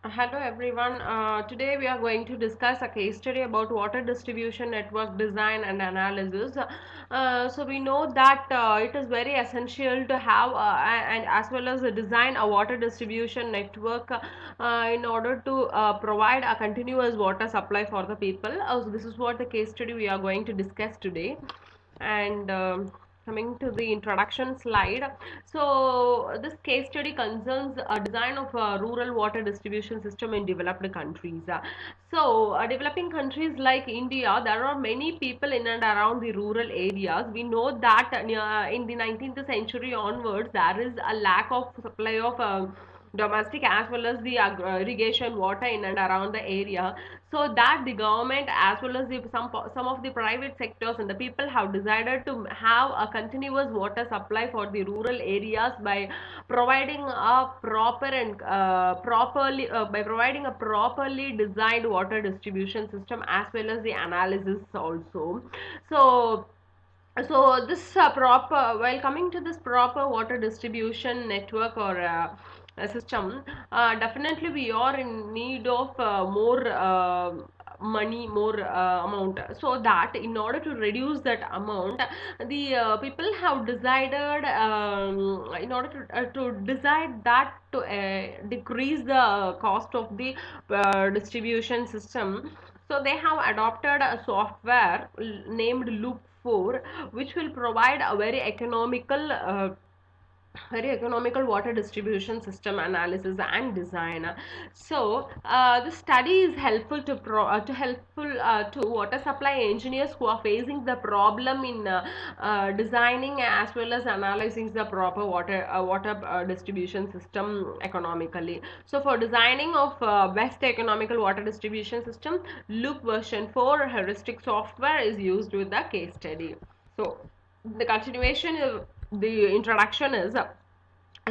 Hello everyone. Today we are going to discuss a case study about water distribution network design and analysis. So we know that it is very essential to have and as well as design a water distribution network in order to provide a continuous water supply for the people. So this is what the case study we are going to discuss today. And coming to the introduction slide, so this case study concerns a design of a rural water distribution system in developed countries. Developing countries like India, there are many people in and around the rural areas. We know that in the 19th century onwards, there is a lack of supply of domestic as well as the irrigation water in and around the area, so that the government as well as some of the private sectors and the people have decided to have a continuous water supply for the rural areas by providing a proper and properly by providing a properly designed water distribution system as well as the analysis also. So so this proper while coming to this proper water distribution network or a system, definitely we are in need of more money, more amount, so that in order to reduce that amount, the people have decided, in order to decide that to decrease the cost of the distribution system. So they have adopted a software named Loop 4, which will provide a very economical water distribution system analysis and design. This study is helpful to water supply engineers who are facing the problem in designing as well as analyzing the proper water distribution system economically. So for designing of best economical water distribution system, Loop version 4 heuristic software is used with the case study. So the continuation of the introduction is,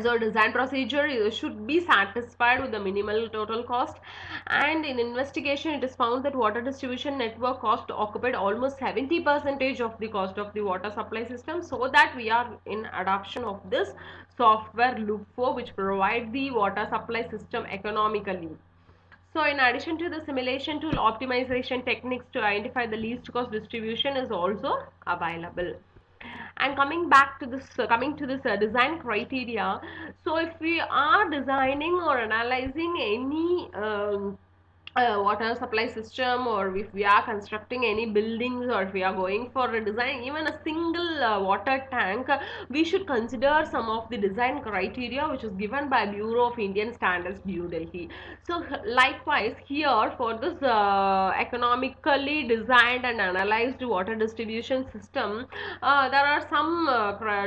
so design procedure should be satisfied with the minimal total cost, and in investigation it is found that water distribution network cost occupied almost 70 percentage of the cost of the water supply system, so that we are in adoption of this software Loop 4, which provide the water supply system economically. So in addition to the simulation tool, optimization techniques to identify the least cost distribution is also available. And coming to this design criteria. So if we are designing or analyzing any water supply system, or if we are constructing any buildings, or if we are going for a design even a single water tank, we should consider some of the design criteria which is given by Bureau of Indian Standards, New Delhi. So likewise here, for this economically designed and analyzed water distribution system, there are some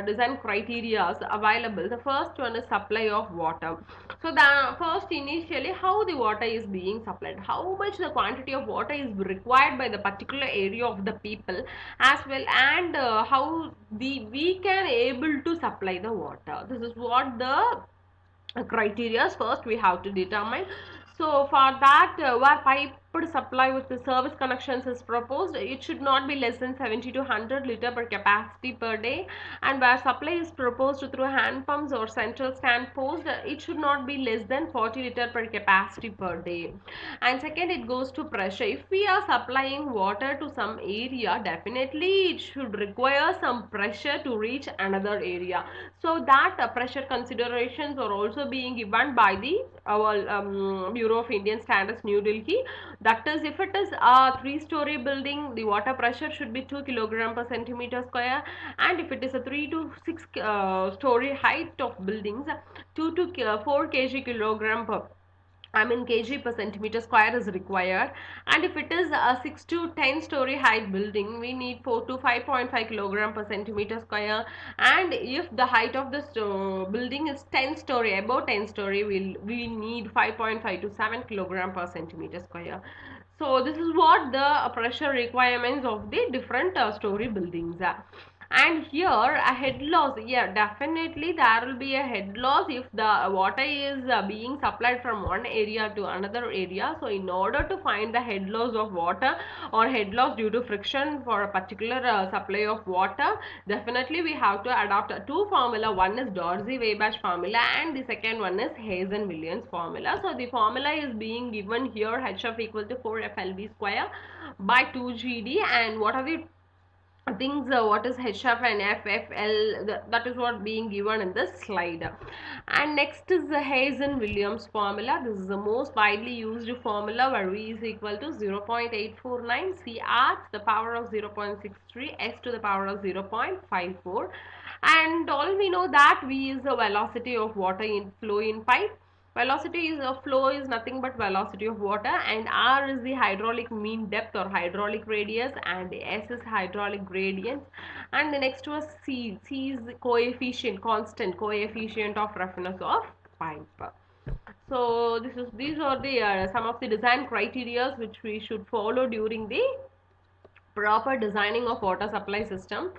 design criteria available. The first one is supply of water. So the first, initially, how the water is being supplied, how much the quantity of water is required by the particular area of the people as well, and how we can able to supply the water. This is what the criteria first we have to determine. So for that, where piped supply with the service connections is proposed, it should not be less than 70 to 100 liter per capacity per day, and where supply is proposed through hand pumps or central stand post, it should not be less than 40 liter per capacity per day. And second, it goes to pressure. If we are supplying water to some area, definitely it should require some pressure to reach another area, so that pressure considerations are also being given by the our Bureau of Indian Standards, New Delhi. That is, if it is a 3-story building, the water pressure should be 2 kilogram per centimeter square, and if it is a 3 to 6 story height of buildings, 2 to 4 kg kilogram per, I mean kg per centimeter square is required, and if it is a 6 to 10 story height building, we need 4 to 5.5 kilogram per centimeter square, and if the height of this building is 10 story, above 10 story, we need 5.5 to 7 kilogram per centimeter square. So this is what the pressure requirements of the different story buildings are. And here a head loss, yeah, definitely there will be a head loss if the water is being supplied from one area to another area. So in order to find the head loss of water or head loss due to friction for a particular supply of water, definitely we have to adopt two formula. One is Dorsey-Weibach formula and the second one is Hazen-Williams formula. So the formula is being given here, HF equal to 4FLV square by 2GD. And what are the things, what is HF and FFL, that is what being given in this slide. And next is the Hazen-Williams formula. This is the most widely used formula, where V is equal to 0.849, CR to the power of 0.63, S to the power of 0.54. And all we know that V is the velocity of water in flow in pipe. Velocity is of flow is nothing but velocity of water, and R is the hydraulic mean depth or hydraulic radius, and S is hydraulic gradient. And the next was C. C is the coefficient, constant coefficient of roughness of pipe. So these are the some of the design criteria which we should follow during the proper designing of water supply system.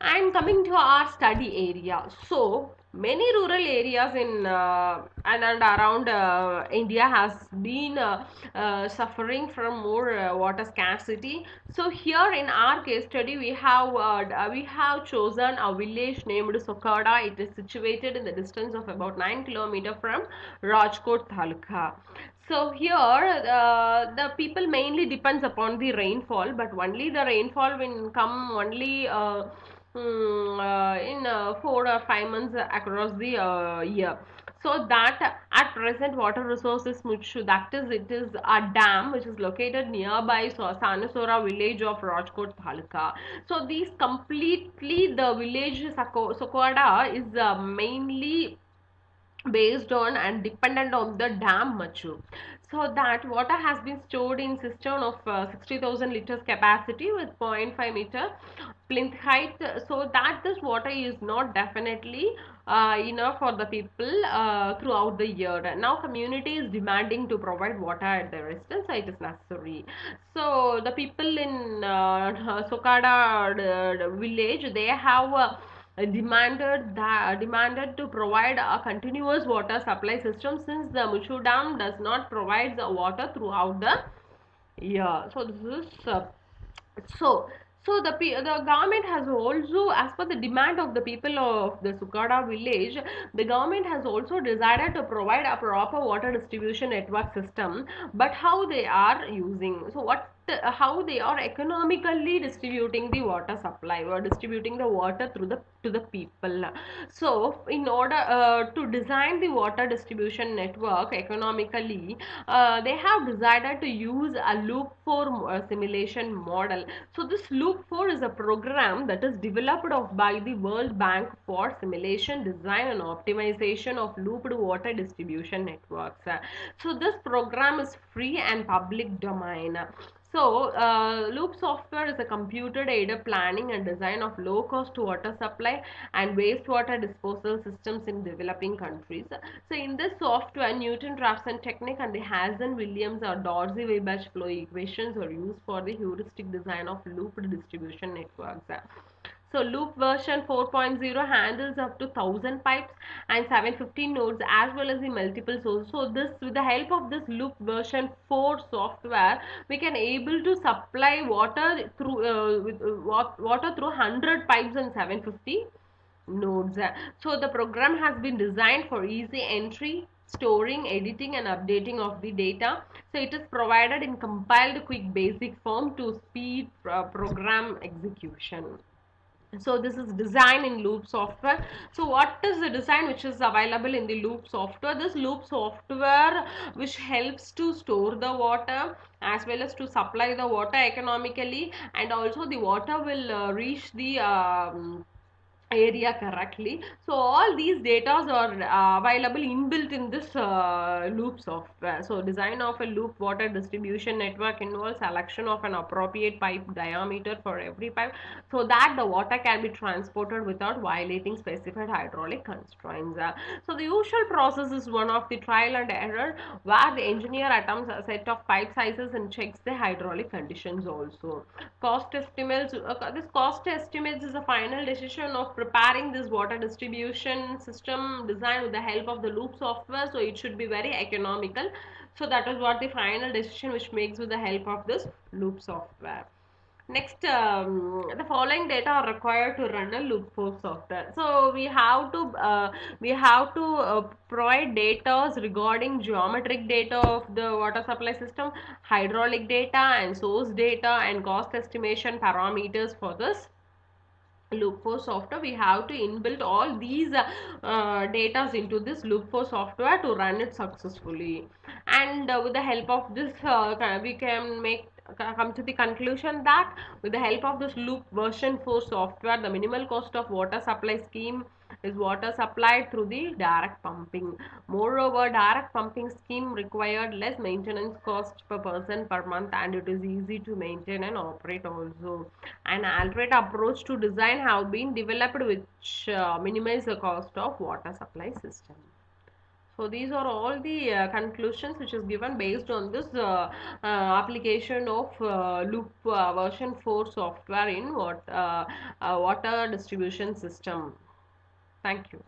And coming to our study area, so many rural areas in and around India has been suffering from more water scarcity. So here in our case study, we have chosen a village named Sokada. It is situated in the distance of about 9 kilometers from Rajkot Taluka. So here the people mainly depends upon the rainfall, but only the rainfall will come only in 4 or 5 months across the year. So that at present water resources which, that is, it is a dam which is located nearby Sanasora village of Rajkot Taluka. So these completely the village Sokwada is mainly based on and dependent on the dam mature. So that water has been stored in cistern of 60,000 liters capacity with 0.5 meter plinth height, so that this water is not definitely enough for the people throughout the year. Now community is demanding to provide water at their residence, so it is necessary. So the people in Sokada village, they have demanded to provide a continuous water supply system, since the Muchu Dam does not provide the water throughout the year. So this is so the government has also, as per the demand of the people of the Sukada village, the government has also decided to provide a proper water distribution network system. But how they are using, so what how they are economically distributing the water supply or distributing the water through the to the people. So in order to design the water distribution network economically, they have decided to use a loop 4 simulation model. So this loop 4 is a program that is developed by the World Bank for simulation, design and optimization of looped water distribution networks. So this program is free and public domain. So, Loop software is a computer-aided planning and design of low-cost water supply and wastewater disposal systems in developing countries. So, in this software, Newton-Raphson technique and the Hazen-Williams or Dorsey-Weibach flow equations are used for the heuristic design of looped distribution networks. So loop version 4.0 handles up to 1000 pipes and 750 nodes as well as the multiple sources. So this, with the help of this loop version 4 software, we can able to supply water through water through 100 pipes and 750 nodes. So the program has been designed for easy entry, storing, editing and updating of the data. So it is provided in compiled quick basic form to speed program execution. So this is design in loop software. So what is the design which is available in the loop software? This loop software which helps to store the water as well as to supply the water economically, and also the water will reach the area correctly. So all these data are available inbuilt in this loop software. So design of a loop water distribution network involves selection of an appropriate pipe diameter for every pipe, so that the water can be transported without violating specified hydraulic constraints. So the usual process is one of the trial and error, where the engineer attempts a set of pipe sizes and checks the hydraulic conditions also. Cost estimates, this cost estimates is the final decision of preparing this water distribution system design with the help of the loop software, so it should be very economical. So that is what the final decision which makes with the help of this loop software. Next, the following data are required to run a loop force software. So we have to provide data regarding geometric data of the water supply system, hydraulic data, and source data, and cost estimation parameters for this loop force software. We have to inbuilt all these data into this loop force software to run it successfully. And with the help of this, we can come to the conclusion that with the help of this loop version 4 software, the minimal cost of water supply scheme is water supplied through the direct pumping. Moreover, direct pumping scheme required less maintenance cost per person per month, and it is easy to maintain and operate also. An alternate approach to design have been developed which minimize the cost of water supply system. So these are all the conclusions which is given based on this application of loop version 4 software in water distribution system. Thank you.